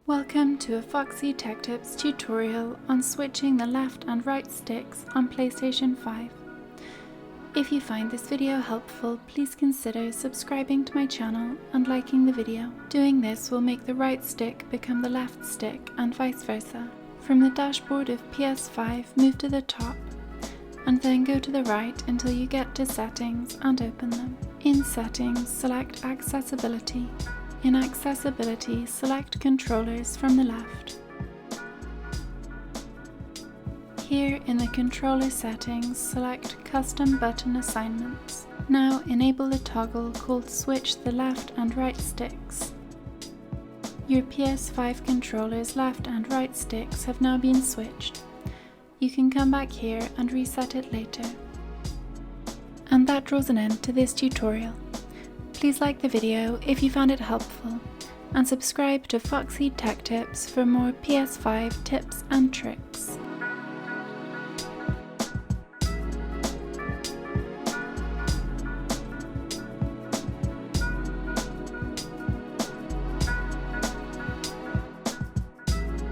Welcome to a Foxy Tech Tips tutorial on switching the left and right sticks on PlayStation 5. If you find this video helpful, please consider subscribing to my channel and liking the video. Doing this will make the right stick become the left stick and vice versa. From the dashboard of PS5, move to the top and then go to the right until you get to Settings and open them. In Settings, select Accessibility. In Accessibility, select Controllers from the left. Here in the controller settings, select Custom Button Assignments. Now enable the toggle called Switch the left and right sticks. Your PS5 controller's left and right sticks have now been switched. You can come back here and reset it later. And that draws an end to this tutorial. Please like the video if you found it helpful, and subscribe to Foxy Tech Tips for more PS5 tips and tricks.